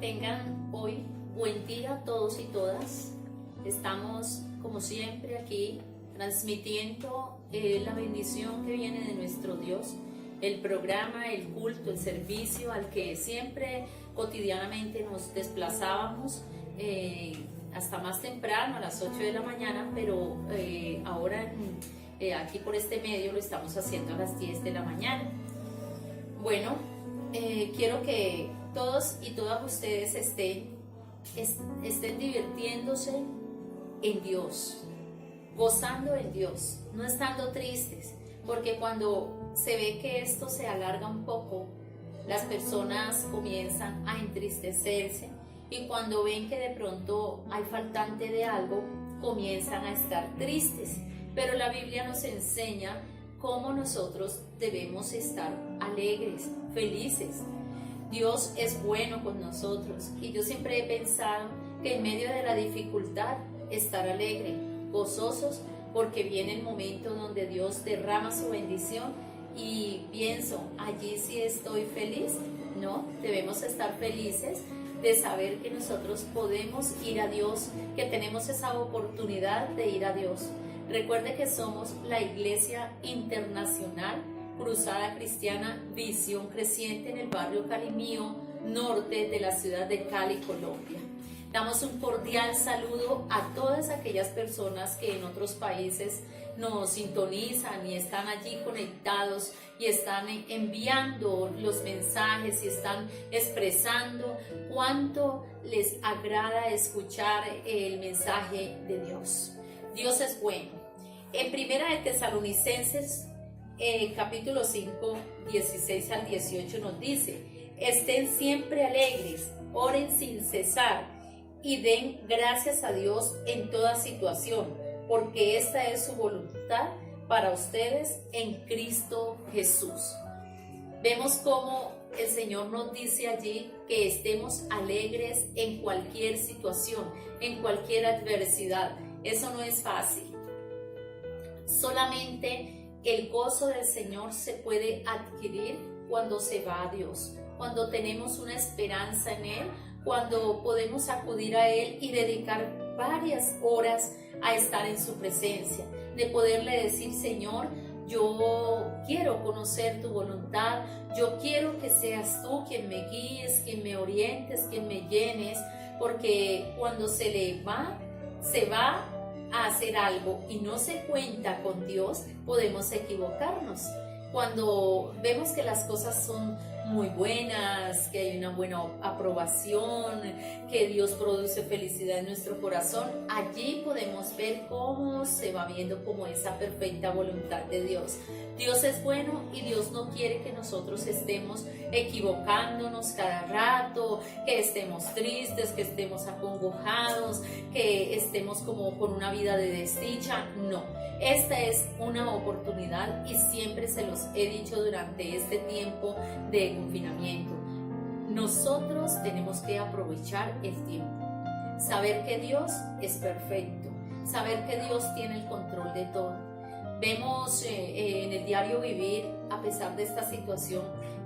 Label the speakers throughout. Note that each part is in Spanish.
Speaker 1: Tengan hoy buen día todos y todas. Estamos como siempre aquí transmitiendo la bendición que viene de nuestro Dios, el programa, el culto, el servicio al que siempre cotidianamente nos desplazábamos hasta más temprano, a las 8 de la mañana, pero ahora aquí por este medio lo estamos haciendo a las 10 de la mañana. Bueno, quiero que todos y todas ustedes estén divirtiéndose en Dios, gozando en Dios, no estando tristes, porque cuando se ve que esto se alarga un poco, las personas comienzan a entristecerse, y cuando ven que de pronto hay faltante de algo, comienzan a estar tristes. Pero la Biblia nos enseña cómo nosotros debemos estar alegres, felices. Dios es bueno con nosotros, y yo siempre he pensado que en medio de la dificultad estar alegre, gozosos, porque viene el momento donde Dios derrama su bendición, y pienso, allí sí estoy feliz. No, debemos estar felices de saber que nosotros podemos ir a Dios, que tenemos esa oportunidad de ir a Dios. Recuerde que somos la Iglesia Internacional Cruzada Cristiana Visión Creciente en el barrio Calimío Norte de la ciudad de Cali, Colombia. Damos un cordial saludo a todas aquellas personas que en otros países nos sintonizan y están allí conectados y están enviando los mensajes y están expresando cuánto les agrada escuchar el mensaje de Dios. Dios es bueno. En Primera de Tesalonicenses capítulo 5, 16 al 18 nos dice: estén siempre alegres, oren sin cesar y den gracias a Dios en toda situación, porque esta es su voluntad para ustedes en Cristo Jesús. Vemos cómo el Señor nos dice allí que estemos alegres en cualquier situación, en cualquier adversidad. Eso no es fácil. Solamente el gozo del Señor se puede adquirir cuando se va a Dios, cuando tenemos una esperanza en Él, cuando podemos acudir a Él y dedicar varias horas a estar en su presencia, de poderle decir: Señor, yo quiero conocer tu voluntad, yo quiero que seas tú quien me guíes, quien me orientes, quien me llenes, porque cuando se va a hacer algo y no se cuenta con Dios, podemos equivocarnos. Cuando vemos que las cosas son muy buenas, que hay una buena aprobación, que Dios produce felicidad en nuestro corazón, allí podemos ver cómo se va viendo como esa perfecta voluntad de Dios. Dios es bueno y Dios no quiere que nosotros estemos equivocándonos cada rato, que estemos tristes, que estemos acongojados, que estemos como con una vida de desdicha. No, esta es una oportunidad, y siempre se los he dicho durante este tiempo de confinamiento. Nosotros tenemos que aprovechar el tiempo, saber que Dios es perfecto, saber que Dios tiene el control de todo. Vemos en el diario vivir, a pesar de esta situación,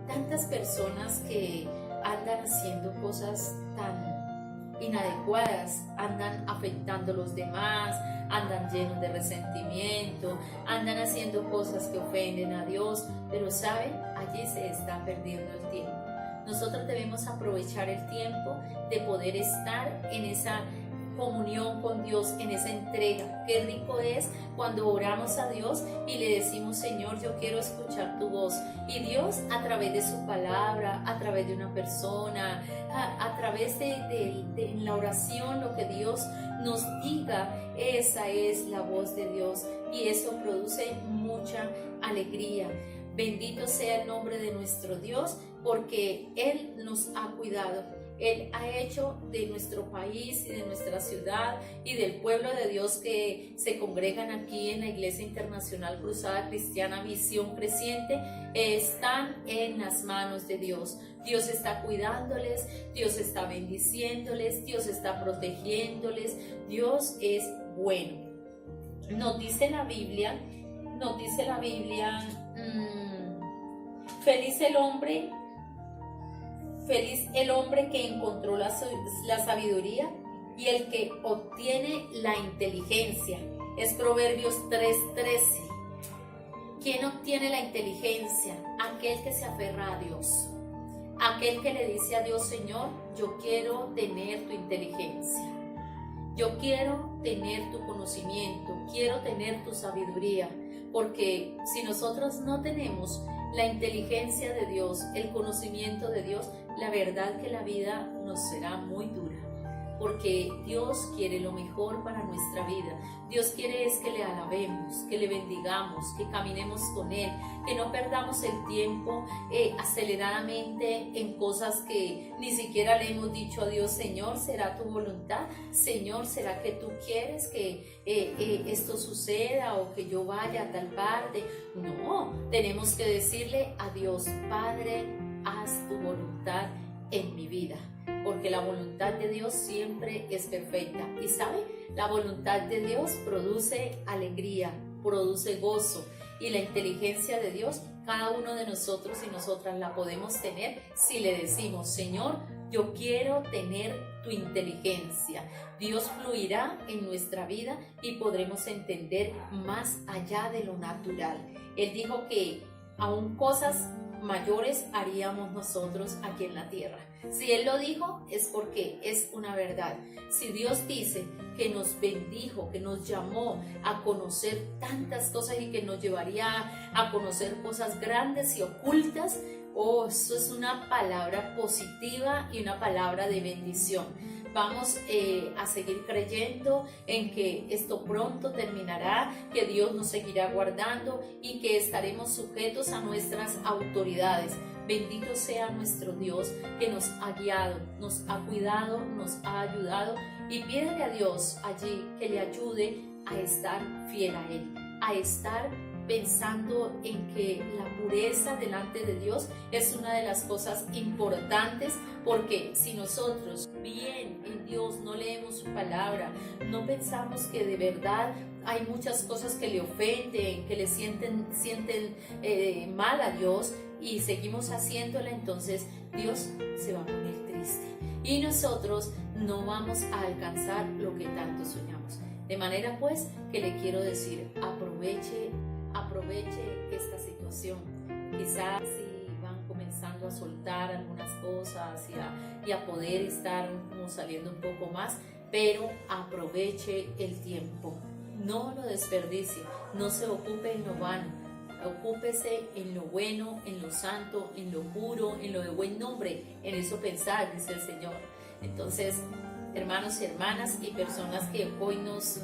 Speaker 1: tantas personas que andan haciendo cosas tan inadecuadas, andan afectando a los demás, andan llenos de resentimiento, andan haciendo cosas que ofenden a Dios, pero ¿saben? Allí se está perdiendo el tiempo. Nosotros debemos aprovechar el tiempo de poder estar en esa comunión con Dios, en esa entrega. Qué rico es cuando oramos a Dios y le decimos: Señor, yo quiero escuchar tu voz, y Dios, a través de su palabra, a través de una persona, a través de la oración, lo que Dios nos diga, esa es la voz de Dios, y eso produce mucha alegría. Bendito sea el nombre de nuestro Dios, porque Él nos ha cuidado. Él ha hecho de nuestro país y de nuestra ciudad y del pueblo de Dios que se congregan aquí en la Iglesia Internacional Cruzada Cristiana Visión Creciente, están en las manos de Dios. Dios está cuidándoles, Dios está bendiciéndoles, Dios está protegiéndoles. Dios es bueno. Nos dice la Biblia, feliz el hombre Feliz el hombre que encontró la sabiduría y el que obtiene la inteligencia. Es Proverbios 3:13. ¿Quién obtiene la inteligencia? Aquel que se aferra a Dios. Aquel que le dice a Dios: Señor, yo quiero tener tu inteligencia. Yo quiero tener tu conocimiento, quiero tener tu sabiduría, porque si nosotros no tenemos la inteligencia de Dios, el conocimiento de Dios, la verdad que la vida nos será muy dura, porque Dios quiere lo mejor para nuestra vida. Dios quiere es que le alabemos, que le bendigamos, que caminemos con Él, que no perdamos el tiempo aceleradamente en cosas que ni siquiera le hemos dicho a Dios: Señor, ¿será tu voluntad? Señor, ¿será que tú quieres que esto suceda o que yo vaya a tal parte? No, tenemos que decirle a Dios: Padre, haz tu voluntad en mi vida, porque la voluntad de Dios siempre es perfecta. Y ¿sabe? La voluntad de Dios produce alegría, produce gozo, y la inteligencia de Dios, cada uno de nosotros y nosotras la podemos tener si le decimos: Señor, yo quiero tener tu inteligencia. Dios fluirá en nuestra vida y podremos entender más allá de lo natural. Él dijo que aún cosas mayores haríamos nosotros aquí en la tierra. Si Él lo dijo, es porque es una verdad. Si Dios dice que nos bendijo, que nos llamó a conocer tantas cosas y que nos llevaría a conocer cosas grandes y ocultas, eso es una palabra positiva y una palabra de bendición. Vamos a seguir creyendo en que esto pronto terminará, que Dios nos seguirá guardando y que estaremos sujetos a nuestras autoridades. Bendito sea nuestro Dios, que nos ha guiado, nos ha cuidado, nos ha ayudado, y pídele a Dios allí que le ayude a estar fiel a Él, a estar pensando en que la pureza delante de Dios es una de las cosas importantes, porque si nosotros bien en Dios no leemos su palabra, no pensamos que de verdad hay muchas cosas que le ofenden, que le sienten mal a Dios, y seguimos haciéndola, entonces Dios se va a poner triste y nosotros no vamos a alcanzar lo que tanto soñamos. De manera pues que le quiero decir: aproveche esta situación. Quizás si van comenzando a soltar algunas cosas y a poder estar como saliendo un poco más, pero aproveche el tiempo, no lo desperdicie, no se ocupe en lo vano, ocúpese en lo bueno, en lo santo, en lo puro, en lo de buen nombre, en eso pensar, dice el Señor. Entonces, hermanos y hermanas y personas que hoy nos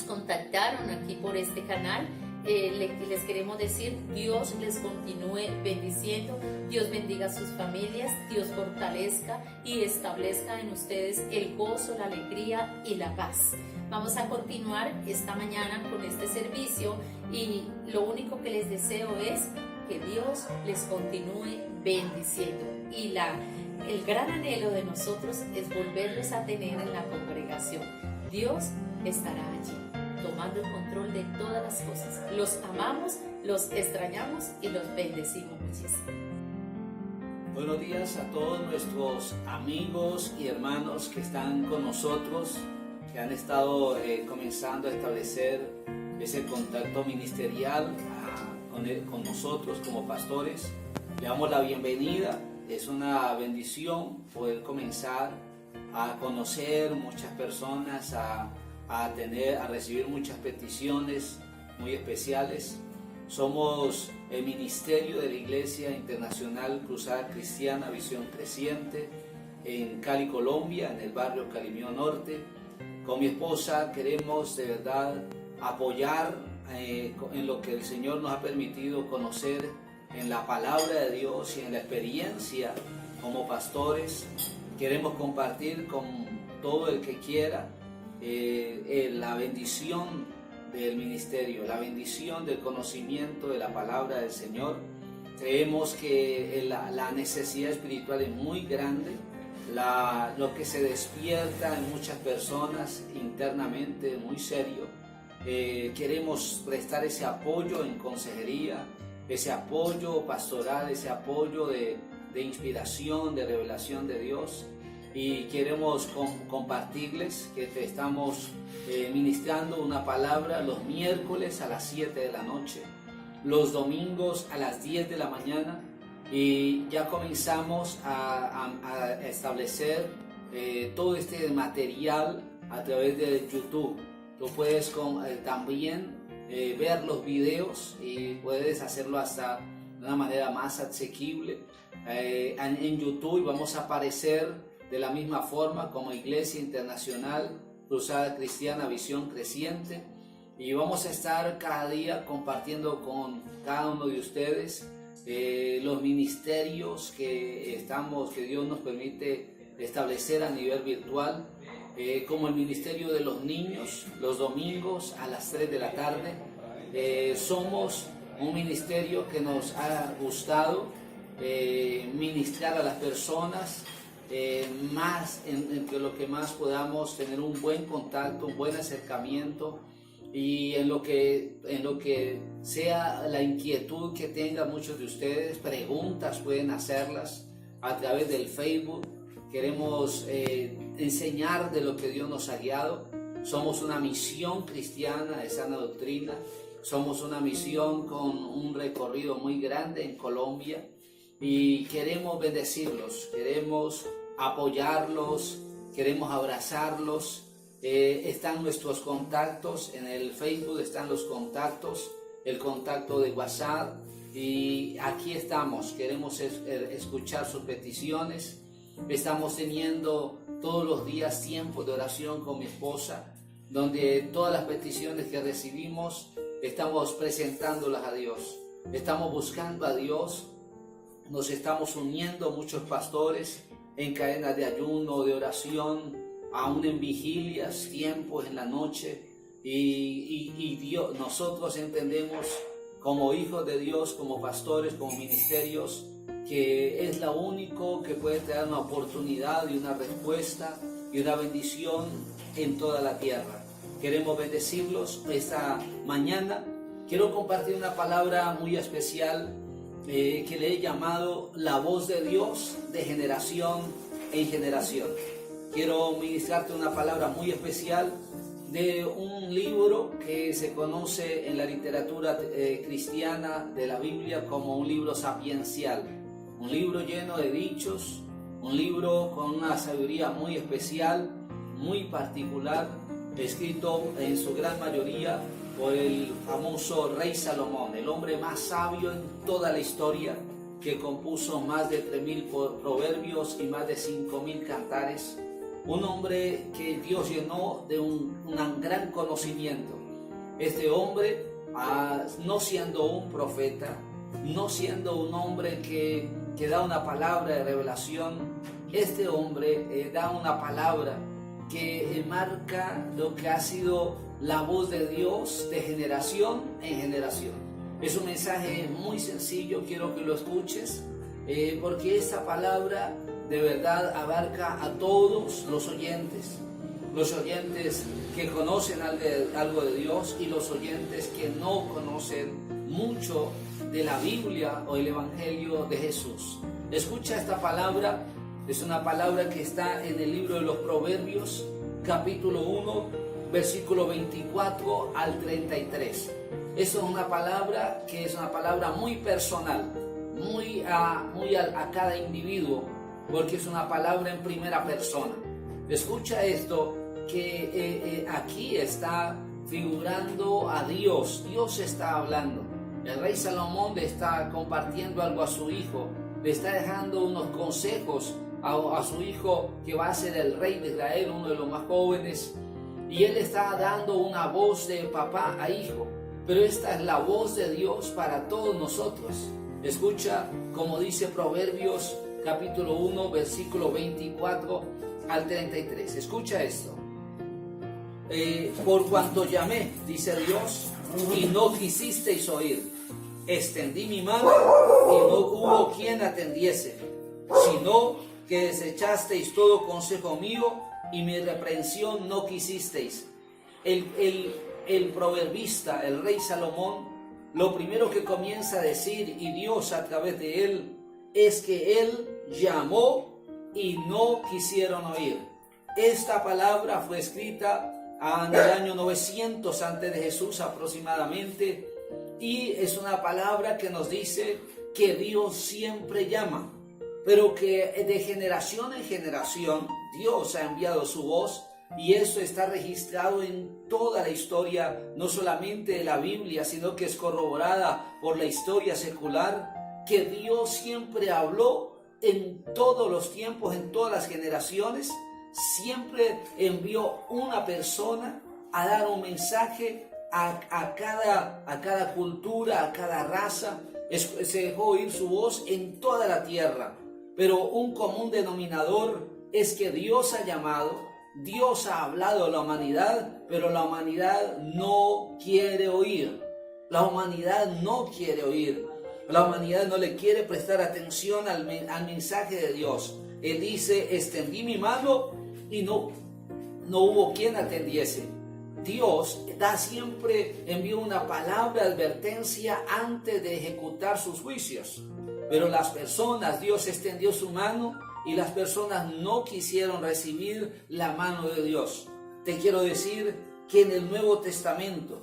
Speaker 1: contactaron aquí por este canal, les queremos decir: Dios les continúe bendiciendo, Dios bendiga a sus familias, Dios fortalezca y establezca en ustedes el gozo, la alegría y la paz. Vamos a continuar esta mañana con este servicio y lo único que les deseo es que Dios les continúe bendiciendo, y el gran anhelo de nosotros es volverlos a tener en la congregación. Dios estará allí, tomando el control de todas las cosas. Los amamos, los extrañamos y los bendecimos muchísimo.
Speaker 2: Buenos días a todos nuestros amigos y hermanos que están con nosotros, que han estado comenzando a establecer ese contacto ministerial con nosotros como pastores. Le damos la bienvenida. Es una bendición poder comenzar a conocer muchas personas, a recibir muchas peticiones muy especiales. Somos el ministerio de la Iglesia Internacional Cruzada Cristiana Visión Creciente en Cali, Colombia, en el barrio Calimío Norte. Con mi esposa queremos de verdad apoyar en lo que el Señor nos ha permitido conocer en la palabra de Dios y en la experiencia como pastores. Queremos compartir con todo el que quiera la bendición del ministerio, la bendición del conocimiento de la palabra del Señor. Creemos que la necesidad espiritual es muy grande, lo que se despierta en muchas personas internamente muy serio. Queremos prestar ese apoyo en consejería, ese apoyo pastoral, ese apoyo de de inspiración, de revelación de Dios, y queremos compartirles que te estamos ministrando una palabra los miércoles a las 7 de la noche, los domingos a las 10 de la mañana, y ya comenzamos a establecer todo este material a través de YouTube. Tú puedes también ver los videos y puedes hacerlo hasta de una manera más asequible en YouTube. Vamos a aparecer de la misma forma como Iglesia Internacional Cruzada Cristiana Visión Creciente, y vamos a estar cada día compartiendo con cada uno de ustedes los ministerios que Dios nos permite establecer a nivel virtual, como el ministerio de los niños los domingos a las 3 de la tarde. Somos un ministerio que nos ha gustado ministrar a las personas, más en lo que más podamos tener un buen contacto, un buen acercamiento, y en lo que sea la inquietud que tengan muchos de ustedes, preguntas pueden hacerlas a través del Facebook. Queremos enseñar de lo que Dios nos ha guiado. Somos una misión cristiana de sana doctrina. Somos una misión con un recorrido muy grande en Colombia, y queremos bendecirlos, queremos apoyarlos, queremos abrazarlos. Están nuestros contactos en el Facebook, están los contactos, el contacto de WhatsApp, y aquí estamos. Queremos escuchar sus peticiones. Estamos teniendo todos los días tiempo de oración con mi esposa, donde todas las peticiones que recibimos estamos presentándolas a Dios. Estamos buscando a Dios. Nos estamos uniendo muchos pastores en cadenas de ayuno, de oración, aún en vigilias, tiempos en la noche, y Dios, nosotros entendemos como hijos de Dios, como pastores, como ministerios, que es lo único que puede traer una oportunidad y una respuesta y una bendición en toda la tierra. Queremos bendecirlos esta mañana. Quiero compartir una palabra muy especial que le he llamado la voz de Dios de generación en generación. Quiero ministrarte una palabra muy especial de un libro que se conoce en la literatura cristiana de la Biblia como un libro sapiencial, un libro lleno de dichos, un libro con una sabiduría muy especial, muy particular, escrito en su gran mayoría por el famoso rey Salomón, el hombre más sabio en toda la historia, que compuso más de 3.000 proverbios y más de 5.000 cantares. Un hombre que Dios llenó de un gran conocimiento. Este hombre, no siendo un profeta, no siendo un hombre que da una palabra de revelación, este hombre da una palabra que marca lo que ha sido la voz de Dios de generación en generación. Es un mensaje muy sencillo, quiero que lo escuches, porque esta palabra de verdad abarca a todos los oyentes que conocen algo de Dios y los oyentes que no conocen mucho de la Biblia o el Evangelio de Jesús. Escucha esta palabra, es una palabra que está en el libro de los Proverbios, capítulo 1, versículo 24 al 33. Eso es una palabra que es una palabra muy personal, muy a cada individuo, porque es una palabra en primera persona. Escucha esto, que aquí está figurando a Dios. Dios está hablando. El rey Salomón le está compartiendo algo a su hijo, le está dejando unos consejos a su hijo que va a ser el rey de Israel, uno de los más jóvenes, y él está dando una voz de papá a hijo, pero esta es la voz de Dios para todos nosotros. Escucha como dice Proverbios capítulo 1 versículo 24 al 33. Escucha esto. Por cuanto llamé, dice Dios, y no quisisteis oír, extendí mi mano y no hubo quien atendiese, sino que desechasteis todo consejo mío y mi reprensión no quisisteis. El proverbista, el rey Salomón, lo primero que comienza a decir, y Dios a través de él es que Él llamó y no quisieron oír. Esta palabra fue escrita en el año 900 antes de Jesús aproximadamente, y es una palabra que nos dice que Dios siempre llama, pero que de generación en generación Dios ha enviado su voz, y eso está registrado en toda la historia, no solamente de la Biblia, sino que es corroborada por la historia secular, que Dios siempre habló en todos los tiempos, en todas las generaciones. Siempre envió una persona a dar un mensaje a cada cultura, a cada raza. Se dejó oír su voz en toda la tierra. Pero un común denominador es que Dios ha llamado, Dios ha hablado a la humanidad, pero la humanidad no quiere oír. La humanidad no quiere oír. La humanidad no le quiere prestar atención al mensaje de Dios. Él dice, extendí mi mano y no hubo quien atendiese. Dios siempre envió una palabra de advertencia antes de ejecutar sus juicios. Pero las personas, Dios extendió su mano y las personas no quisieron recibir la mano de Dios. Te quiero decir que en el Nuevo Testamento,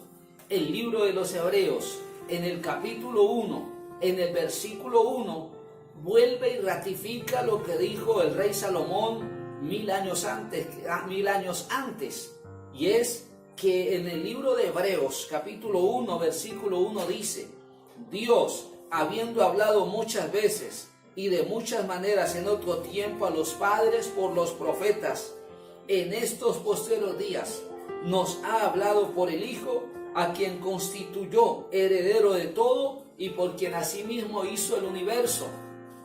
Speaker 2: el libro de los Hebreos, en el capítulo 1, en el versículo 1, vuelve y ratifica lo que dijo el rey Salomón 1000 años antes, y es que en el libro de Hebreos, capítulo 1, versículo 1 dice: Dios, habiendo hablado muchas veces y de muchas maneras en otro tiempo a los padres por los profetas, en estos postreros días nos ha hablado por el Hijo, a quien constituyó heredero de todo y por quien asimismo hizo el universo.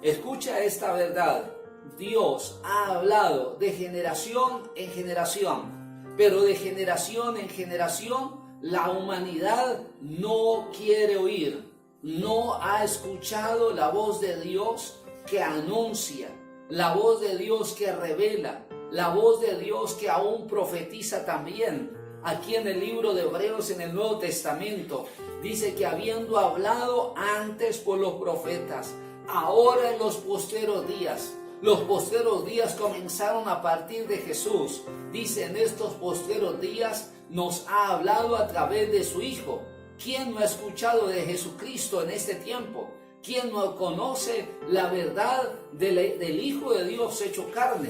Speaker 2: Escucha esta verdad: Dios ha hablado de generación en generación, pero de generación en generación la humanidad no quiere oír, no ha escuchado la voz de Dios que anuncia, la voz de Dios que revela, la voz de Dios que aún profetiza también. Aquí en el libro de Hebreos, en el Nuevo Testamento, dice que habiendo hablado antes por los profetas, ahora en los postreros días comenzaron a partir de Jesús. Dice, en estos postreros días nos ha hablado a través de su Hijo. ¿Quién no ha escuchado de Jesucristo en este tiempo? ¿Quién no conoce la verdad del Hijo de Dios hecho carne?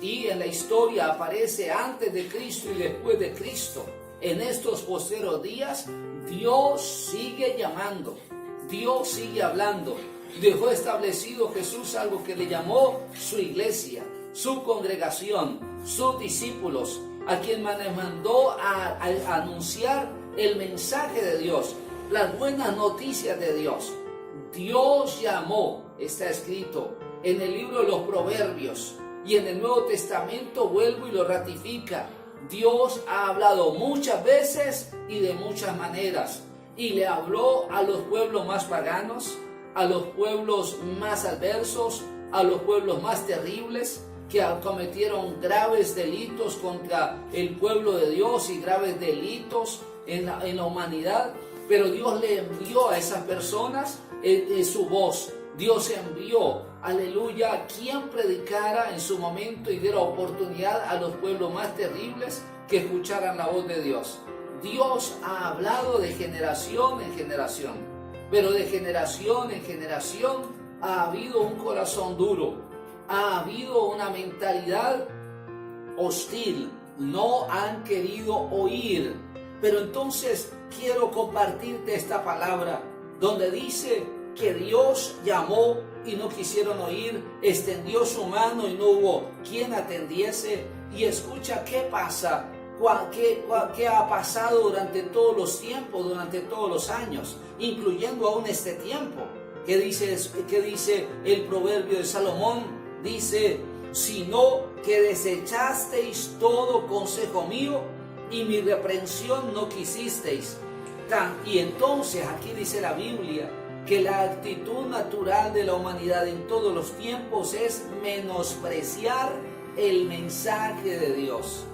Speaker 2: Y en la historia aparece antes de Cristo y después de Cristo. En estos postreros días, Dios sigue llamando, Dios sigue hablando. Dejó establecido Jesús algo que le llamó su iglesia, su congregación, sus discípulos, a quien mandó a anunciar el mensaje de Dios, las buenas noticias de Dios. Dios llamó, está escrito en el libro de los Proverbios, y en el Nuevo Testamento vuelvo y lo ratifica. Dios ha hablado muchas veces y de muchas maneras, y le habló a los pueblos más paganos, a los pueblos más adversos, a los pueblos más terribles, que cometieron graves delitos contra el pueblo de Dios y graves delitos en la humanidad. Pero Dios le envió a esas personas su voz. Dios envió, aleluya, quien predicara en su momento y diera oportunidad a los pueblos más terribles que escucharan la voz de Dios. Dios ha hablado de generación en generación, pero de generación en generación ha habido un corazón duro, ha habido una mentalidad hostil, no han querido oír. Pero entonces quiero compartirte esta palabra donde dice que Dios llamó y no quisieron oír, extendió su mano y no hubo quien atendiese. Y escucha qué pasa, qué ha pasado durante todos los tiempos, durante todos los años, incluyendo aún este tiempo. ¿Qué dice el proverbio de Salomón? Dice, sino que desechasteis todo consejo mío y mi reprensión no quisisteis. Y entonces aquí dice la Biblia que la actitud natural de la humanidad en todos los tiempos es menospreciar el mensaje de Dios,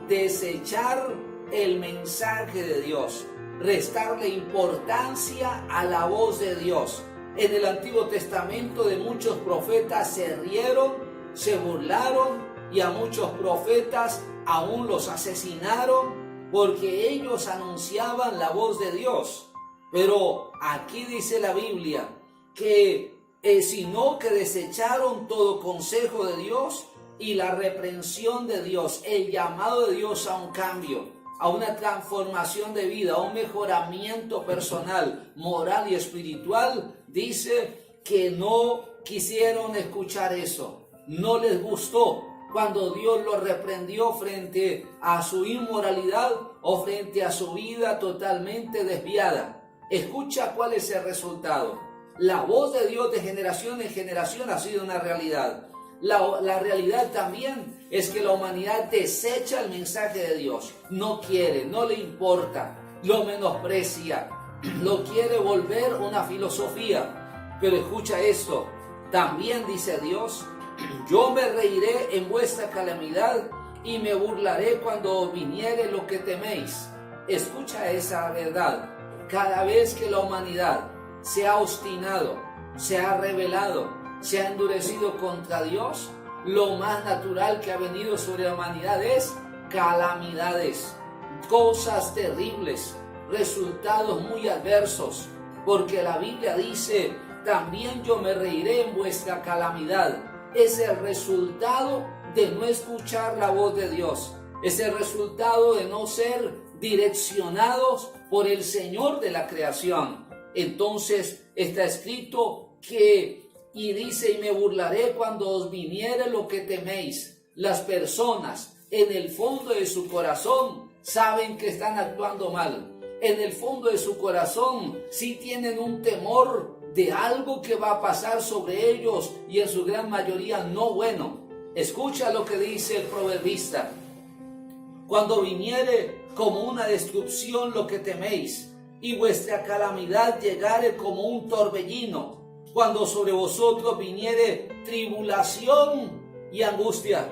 Speaker 2: desechar el mensaje de Dios, restarle importancia a la voz de Dios. en el Antiguo Testamento de muchos profetas se rieron, se burlaron y a muchos profetas aún los asesinaron porque ellos anunciaban la voz de Dios. Pero aquí dice la Biblia que sino que desecharon todo consejo de Dios y la reprensión de Dios, el llamado de Dios a un cambio, a una transformación de vida, a un mejoramiento personal, moral y espiritual. Dice que no quisieron escuchar eso, no les gustó cuando Dios los reprendió frente a su inmoralidad o frente a su vida totalmente desviada. Escucha cuál es el resultado. La voz de Dios de generación en generación ha sido una realidad. La realidad también es que la humanidad desecha el mensaje de Dios. No quiere, no le importa, lo menosprecia, lo quiere volver una filosofía. Pero escucha esto, también dice Dios: yo me reiré en vuestra calamidad y me burlaré cuando viniere lo que teméis. Escucha esa verdad. Cada vez que la humanidad se ha obstinado, se ha rebelado, se ha endurecido contra Dios, lo más natural que ha venido sobre la humanidad es calamidades, cosas terribles, resultados muy adversos, porque la Biblia dice: también yo me reiré en vuestra calamidad. Es el resultado de no escuchar la voz de Dios, es el resultado de no ser direccionados por el Señor de la creación. Entonces está escrito que, y dice: y me burlaré cuando os viniere lo que teméis. Las personas en el fondo de su corazón saben que están actuando mal. En el fondo de su corazón sí tienen un temor de algo que va a pasar sobre ellos, y en su gran mayoría no bueno. Escucha lo que dice el proverbista: cuando viniere como una destrucción lo que teméis, y vuestra calamidad llegare como un torbellino, cuando sobre vosotros viniere tribulación y angustia.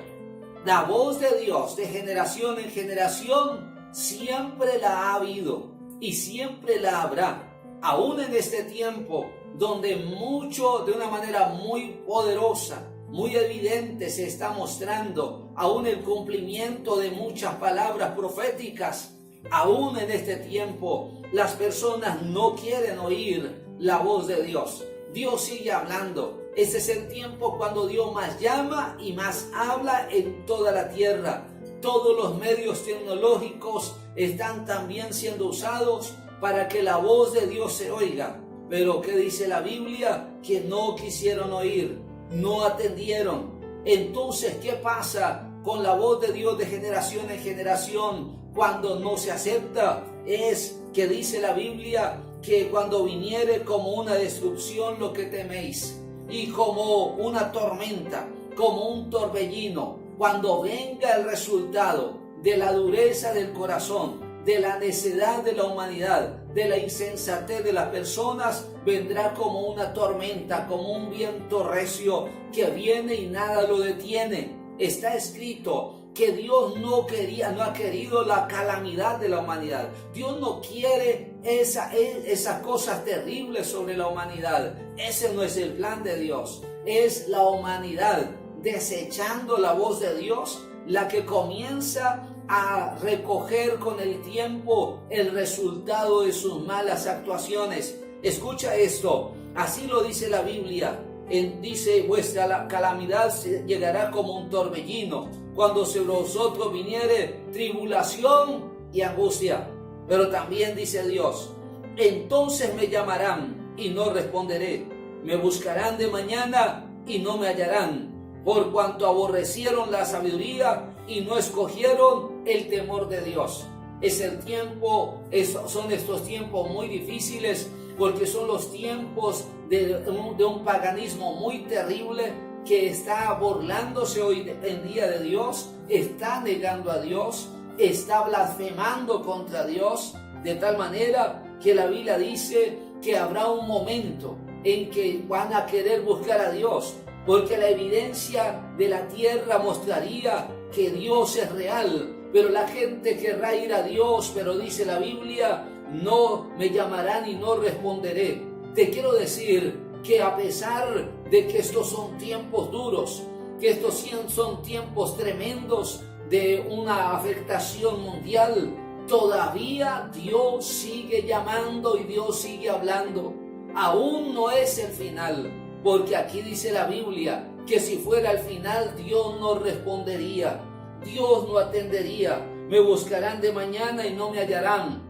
Speaker 2: La voz de Dios de generación en generación siempre la ha habido y siempre la habrá. Aún en este tiempo donde de una manera muy poderosa, muy evidente se está mostrando aún el cumplimiento de muchas palabras proféticas. Aún en este tiempo las personas no quieren oír la voz de Dios. Dios sigue hablando. Este es el tiempo cuando Dios más llama y más habla en toda la tierra. Todos los medios tecnológicos están también siendo usados para que la voz de Dios se oiga. Pero ¿qué dice la Biblia? Que no quisieron oír, no atendieron. Entonces, ¿qué pasa con la voz de Dios de generación en generación cuando no se acepta? Es que dice la Biblia que cuando viniere como una destrucción lo que teméis, y como una tormenta, como un torbellino, cuando venga el resultado de la dureza del corazón, de la necedad de la humanidad, de la insensatez de las personas, vendrá como una tormenta, como un viento recio que viene y nada lo detiene. Está escrito que Dios no ha querido la calamidad de la humanidad. Dios no quiere esas cosas terribles sobre la humanidad. Ese no es el plan de Dios. Es la humanidad desechando la voz de Dios la que comienza a recoger con el tiempo el resultado de sus malas actuaciones. Escucha esto, así lo dice la Biblia. Dice: vuestra calamidad llegará como un torbellino, cuando sobre vosotros viniere tribulación y angustia. Pero también dice Dios: entonces me llamarán y no responderé, me buscarán de mañana y no me hallarán, por cuanto aborrecieron la sabiduría y no escogieron el temor de Dios. Es el tiempo, son estos tiempos muy difíciles, porque son los tiempos de un paganismo muy terrible que está burlándose hoy en día de Dios, está negando a Dios, está blasfemando contra Dios, de tal manera que la Biblia dice que habrá un momento en que van a querer buscar a Dios, porque la evidencia de la tierra mostraría que Dios es real, pero la gente querrá ir a Dios, pero dice la Biblia: no me llamarán y no responderé. Te quiero decir que a pesar de que estos son tiempos duros, que estos son tiempos tremendos de una afectación mundial, todavía Dios sigue llamando y Dios sigue hablando. Aún no es el final, porque aquí dice la Biblia que si fuera el final, Dios no respondería, Dios no atendería. Me buscarán de mañana y no me hallarán.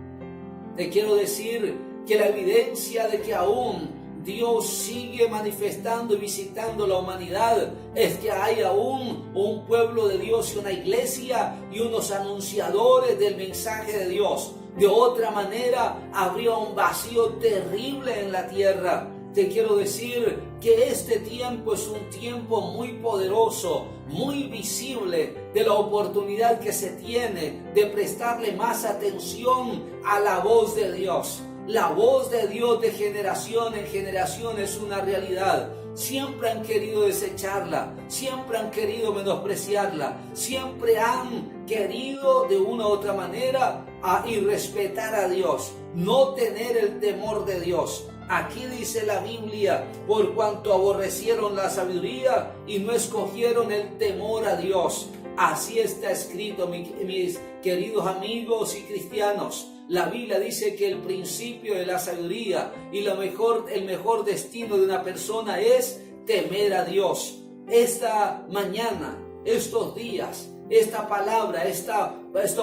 Speaker 2: Te quiero decir que la evidencia de que aún Dios sigue manifestando y visitando la humanidad es que hay aún un pueblo de Dios y una iglesia y unos anunciadores del mensaje de Dios. De otra manera habría un vacío terrible en la tierra. Te quiero decir que este tiempo es un tiempo muy poderoso, muy visible, de la oportunidad que se tiene de prestarle más atención a la voz de Dios. La voz de Dios de generación en generación es una realidad. Siempre han querido desecharla, siempre han querido menospreciarla, siempre han querido de una u otra manera irrespetar a Dios, no tener el temor de Dios. Aquí dice la Biblia, por cuanto aborrecieron la sabiduría y no escogieron el temor a Dios. Así está escrito, mis queridos amigos y cristianos. La Biblia dice que el principio de la sabiduría y el mejor destino de una persona es temer a Dios. Esta mañana, estos días, esta palabra, esta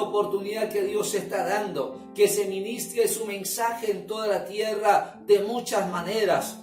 Speaker 2: oportunidad que Dios está dando, que se ministre su mensaje en toda la tierra de muchas maneras.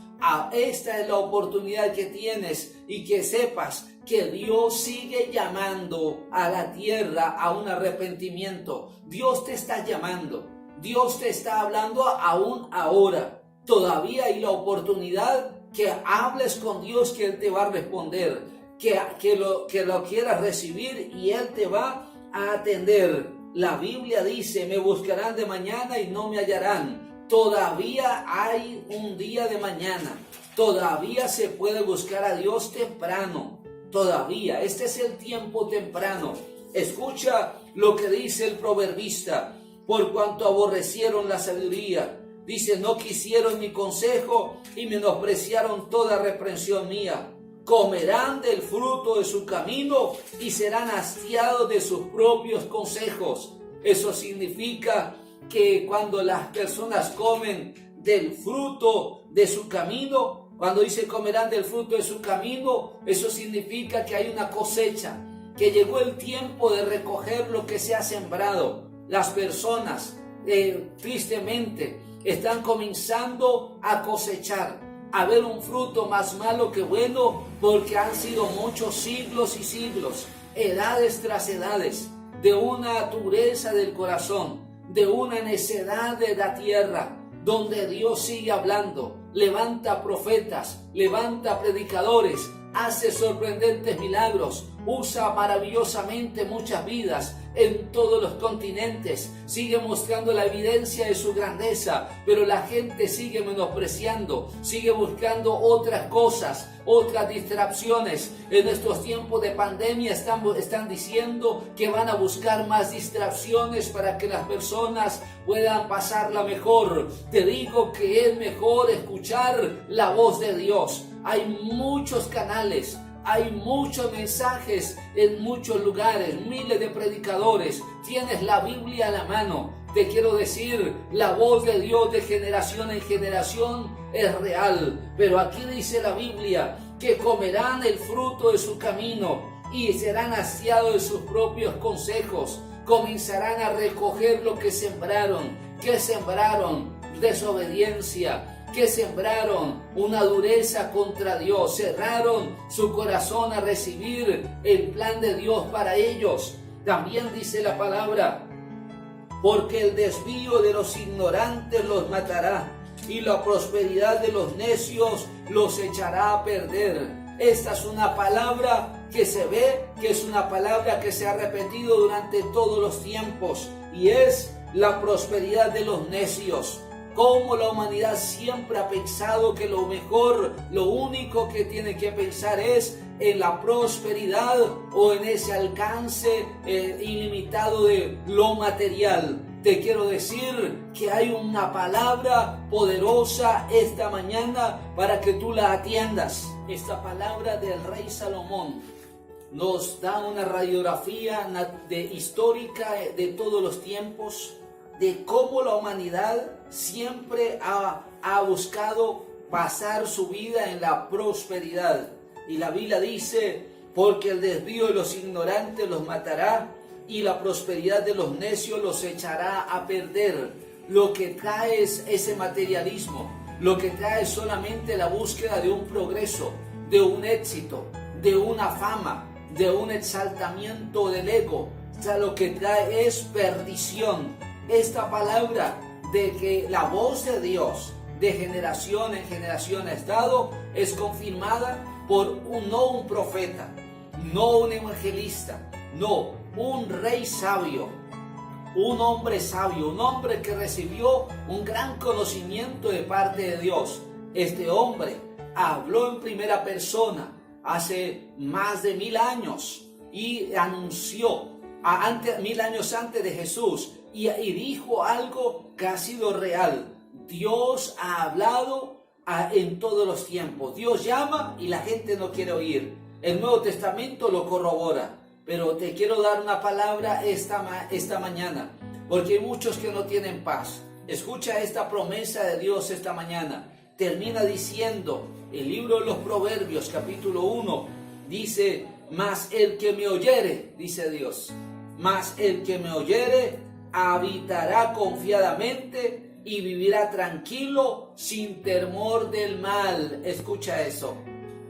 Speaker 2: Esta es la oportunidad que tienes y que sepas que Dios sigue llamando a la tierra a un arrepentimiento. Dios te está llamando, Dios te está hablando aún ahora. Todavía hay la oportunidad que hables con Dios, que Él te va a responder, que lo quieras recibir y Él te va a atender. La Biblia dice, me buscarán de mañana y no me hallarán. Todavía hay un día de mañana, todavía se puede buscar a Dios temprano, todavía, este es el tiempo temprano. Escucha lo que dice el proverbista, por cuanto aborrecieron la sabiduría, dice, no quisieron mi consejo y menospreciaron toda reprensión mía. Comerán del fruto de su camino y serán hastiados de sus propios consejos. Eso significa que cuando las personas comen del fruto de su camino, cuando dice comerán del fruto de su camino, eso significa que hay una cosecha, que llegó el tiempo de recoger lo que se ha sembrado. Las personas, tristemente, están comenzando a cosechar, a ver un fruto más malo que bueno, porque han sido muchos siglos y siglos, edades tras edades, de una dureza del corazón, de una necedad de la tierra, donde Dios sigue hablando, levanta profetas, levanta predicadores, hace sorprendentes milagros, usa maravillosamente muchas vidas en todos los continentes, sigue mostrando la evidencia de su grandeza, pero la gente sigue menospreciando, sigue buscando otras cosas, otras distracciones. En estos tiempos de pandemia están diciendo que van a buscar más distracciones para que las personas puedan pasarla mejor. Te digo que es mejor escuchar la voz de Dios. Hay muchos canales, hay muchos mensajes en muchos lugares, miles de predicadores. Tienes la Biblia a la mano. Te quiero decir, la voz de Dios de generación en generación es real. Pero aquí dice la Biblia que comerán el fruto de su camino y serán hastiados de sus propios consejos. Comenzarán a recoger lo que sembraron. ¿Qué sembraron? Desobediencia. Que sembraron una dureza contra Dios, cerraron su corazón a recibir el plan de Dios para ellos. También dice la palabra, porque el desvío de los ignorantes los matará y la prosperidad de los necios los echará a perder. Esta es una palabra que se ve, que es una palabra que se ha repetido durante todos los tiempos, y es la prosperidad de los necios. Como la humanidad siempre ha pensado que lo mejor, lo único que tiene que pensar es en la prosperidad o en ese alcance ilimitado de lo material. te quiero decir que hay una palabra poderosa esta mañana para que tú la atiendas. Esta palabra del rey Salomón nos da una radiografía histórica de todos los tiempos, de cómo la humanidad siempre ha buscado pasar su vida en la prosperidad. Y la Biblia dice, porque el desvío de los ignorantes los matará y la prosperidad de los necios los echará a perder. Lo que trae es ese materialismo, lo que trae es solamente la búsqueda de un progreso, de un éxito, de una fama, de un exaltamiento del ego. O sea, lo que trae es perdición. Esta palabra de que la voz de Dios de generación en generación ha estado, es confirmada por no un profeta, no un evangelista, no, un rey sabio, un hombre sabio, un hombre que recibió un gran conocimiento de parte de Dios. Este hombre habló en primera persona hace más de 1000 años y anunció 1000 años antes de Jesús y dijo algo que ha sido real. Dios ha hablado en todos los tiempos. Dios llama y la gente no quiere oír. El Nuevo Testamento lo corrobora. Pero te quiero dar una palabra esta mañana, porque hay muchos que no tienen paz. Escucha esta promesa de Dios esta mañana. Termina diciendo el libro de los Proverbios, capítulo 1, dice, mas el que me oyere, dice Dios, mas el que me oyere habitará confiadamente y vivirá tranquilo sin temor del mal. Escucha eso.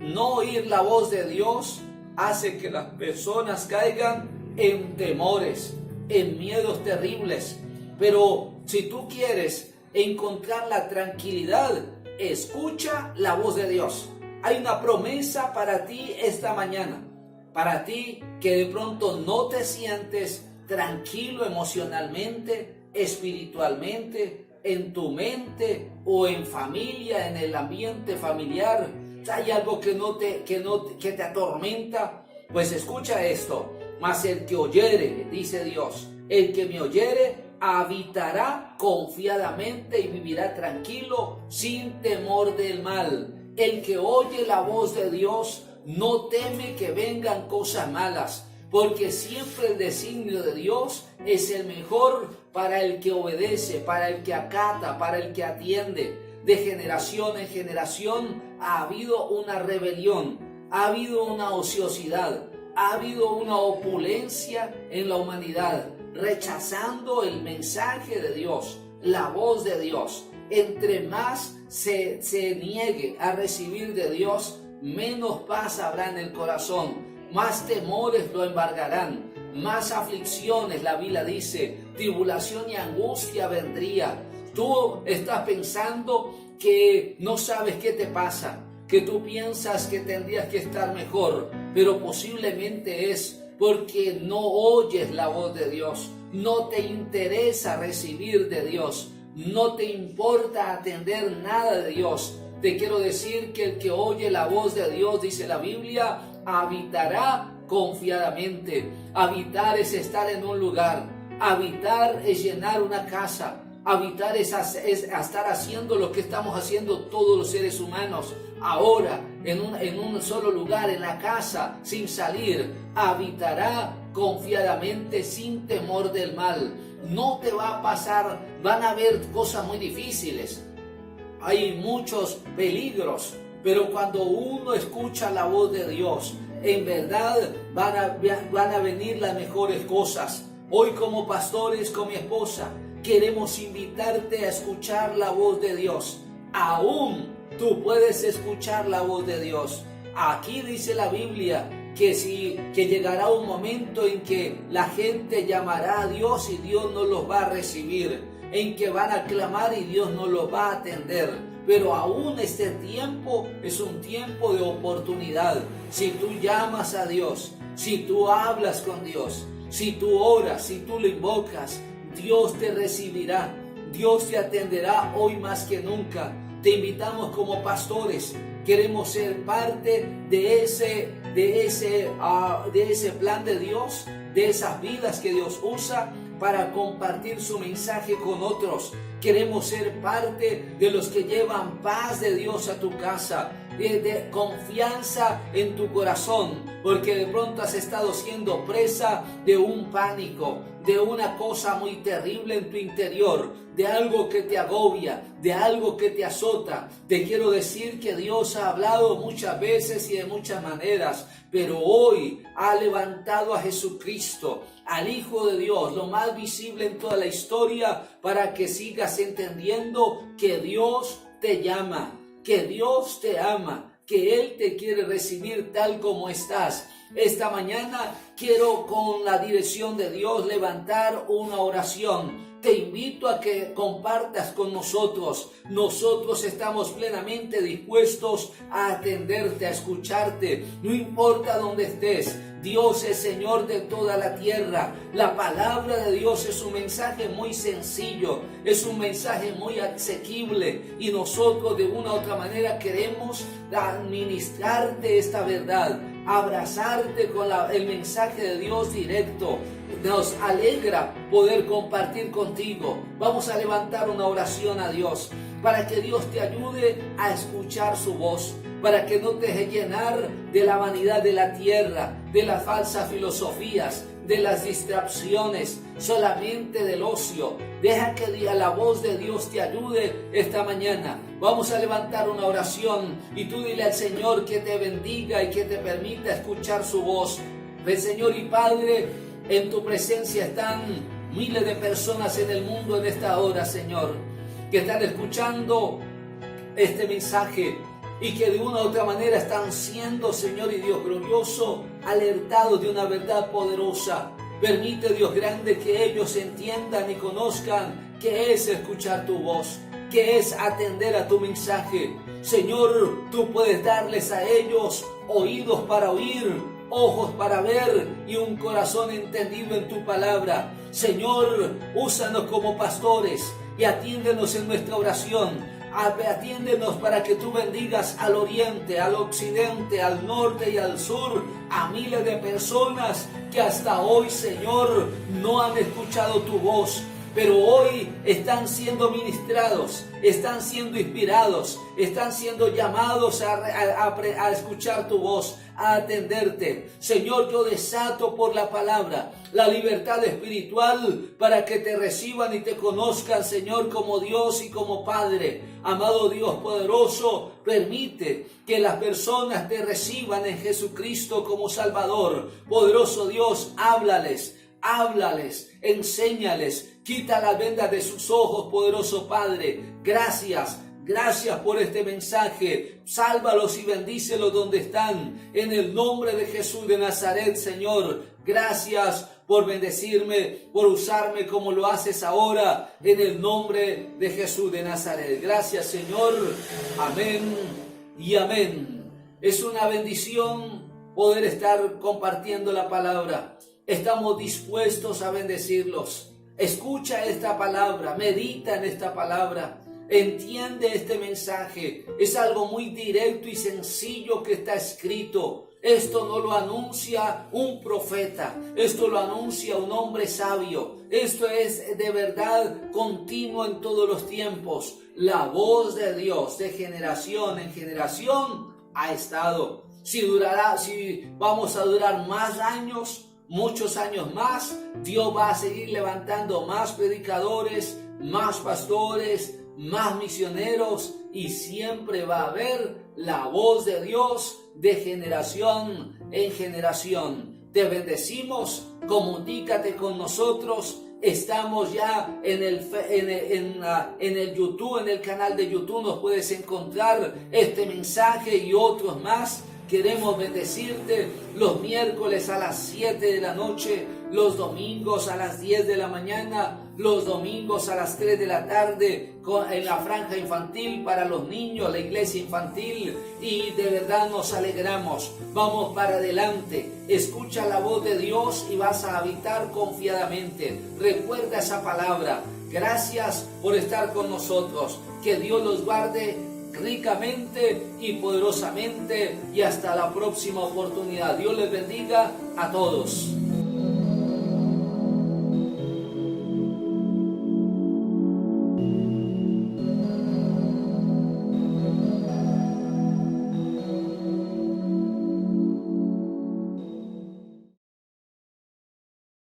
Speaker 2: No oír la voz de Dios hace que las personas caigan en temores, en miedos terribles. Pero si tú quieres encontrar la tranquilidad, escucha la voz de Dios. Hay una promesa para ti esta mañana. Para ti que de pronto no te sientes tranquilo emocionalmente, espiritualmente, en tu mente o en familia, en el ambiente familiar. ¿Hay algo que te atormenta? Pues escucha esto. Mas el que oyere, dice Dios, el que me oyere habitará confiadamente y vivirá tranquilo sin temor del mal. El que oye la voz de Dios no teme que vengan cosas malas, porque siempre el designio de Dios es el mejor para el que obedece, para el que acata, para el que atiende. De generación en generación ha habido una rebelión, ha habido una ociosidad, ha habido una opulencia en la humanidad, rechazando el mensaje de Dios, la voz de Dios. Entre más se niegue a recibir de Dios, menos paz habrá en el corazón. Más temores lo embargarán, más aflicciones, la Biblia dice, tribulación y angustia vendría. Tú estás pensando que no sabes qué te pasa, que tú piensas que tendrías que estar mejor, pero posiblemente es porque no oyes la voz de Dios, no te interesa recibir de Dios, no te importa atender nada de Dios. Te quiero decir que el que oye la voz de Dios, dice la Biblia, habitará confiadamente. Habitar es estar en un lugar. Habitar es llenar una casa. Habitar es estar haciendo lo que estamos haciendo todos los seres humanos ahora, en un solo lugar, en la casa, sin salir. Habitará confiadamente sin temor del mal. No te va a pasar, van a haber cosas muy difíciles. Hay muchos peligros, pero cuando uno escucha la voz de Dios, en verdad van a venir las mejores cosas. Hoy como pastores, con mi esposa, queremos invitarte a escuchar la voz de Dios. Aún tú puedes escuchar la voz de Dios. Aquí dice la Biblia que llegará un momento en que la gente llamará a Dios y Dios no los va a recibir, en que van a clamar y Dios no los va a atender. Pero aún este tiempo es un tiempo de oportunidad. Si tú llamas a Dios, si tú hablas con Dios, si tú oras, si tú lo invocas, Dios te recibirá, Dios te atenderá hoy más que nunca. Te invitamos como pastores, queremos ser parte de ese plan de Dios, de esas vidas que Dios usa para compartir su mensaje con otros. Queremos ser parte de los que llevan paz de Dios a tu casa, de confianza en tu corazón, porque de pronto has estado siendo presa de un pánico, de una cosa muy terrible en tu interior, de algo que te agobia, de algo que te azota. Te quiero decir que Dios ha hablado muchas veces y de muchas maneras, pero hoy ha levantado a Jesucristo, al Hijo de Dios, lo más visible en toda la historia, para que sigas entendiendo que Dios te llama, que Dios te ama, que Él te quiere recibir tal como estás. Esta mañana quiero, con la dirección de Dios, levantar una oración. Te invito a que compartas con nosotros. Nosotros estamos plenamente dispuestos a atenderte, a escucharte. No importa dónde estés. Dios es Señor de toda la tierra. La palabra de Dios es un mensaje muy sencillo, es un mensaje muy asequible, y nosotros de una u otra manera queremos administrarte esta verdad, abrazarte con el mensaje de Dios directo. Nos alegra poder compartir contigo. Vamos a levantar una oración a Dios para que Dios te ayude a escuchar su voz, para que no te deje llenar de la vanidad de la tierra, de las falsas filosofías, de las distracciones, solamente del ocio. Deja que la voz de Dios te ayude esta mañana. Vamos a levantar una oración y tú dile al Señor que te bendiga y que te permita escuchar su voz. Ven, Señor y Padre, en tu presencia están miles de personas en el mundo en esta hora, Señor, que están escuchando este mensaje y que de una u otra manera están siendo, Señor y Dios glorioso, alertados de una verdad poderosa. Permite, Dios grande, que ellos entiendan y conozcan qué es escuchar tu voz, qué es atender a tu mensaje. Señor, tú puedes darles a ellos oídos para oír, ojos para ver y un corazón entendido en tu palabra. Señor, úsanos como pastores y atiéndenos en nuestra oración. Atiéndenos para que tú bendigas al oriente, al occidente, al norte y al sur, a miles de personas que hasta hoy, Señor, no han escuchado tu voz, pero hoy están siendo ministrados, están siendo inspirados, están siendo llamados a escuchar tu voz, a atenderte. Señor, yo desato por la palabra la libertad espiritual para que te reciban y te conozcan, Señor, como Dios y como Padre. Amado Dios poderoso, permite que las personas te reciban en Jesucristo como Salvador. Poderoso Dios, háblales, enséñales, quita las vendas de sus ojos, poderoso Padre. Gracias por este mensaje. Sálvalos y bendícelos donde están. En el nombre de Jesús de Nazaret, Señor. Gracias por bendecirme, por usarme como lo haces ahora. En el nombre de Jesús de Nazaret. Gracias, Señor. Amén y amén. Es una bendición poder estar compartiendo la palabra. Estamos dispuestos a bendecirlos. Escucha esta palabra, medita en esta palabra. Entiende este mensaje. Es algo muy directo y sencillo que está escrito. Esto no lo anuncia un profeta. Esto lo anuncia un hombre sabio. Esto es de verdad continuo en todos los tiempos. La voz de Dios de generación en generación ha estado. Si vamos a durar más años, muchos años más, Dios va a seguir levantando más predicadores, más pastores, más misioneros, y siempre va a haber la voz de Dios de generación en generación. Te bendecimos, comunícate con nosotros. Estamos ya en el YouTube, en el canal de YouTube nos puedes encontrar este mensaje y otros más. Queremos bendecirte los miércoles a las 7 de la noche, los domingos a las 10 de la mañana, los domingos a las 3 de la tarde en la franja infantil para los niños, la iglesia infantil, y de verdad nos alegramos. Vamos para adelante, escucha la voz de Dios y vas a habitar confiadamente. Recuerda esa palabra. Gracias por estar con nosotros. Que Dios los guarde ricamente y poderosamente, y hasta la próxima oportunidad. Dios les bendiga a todos.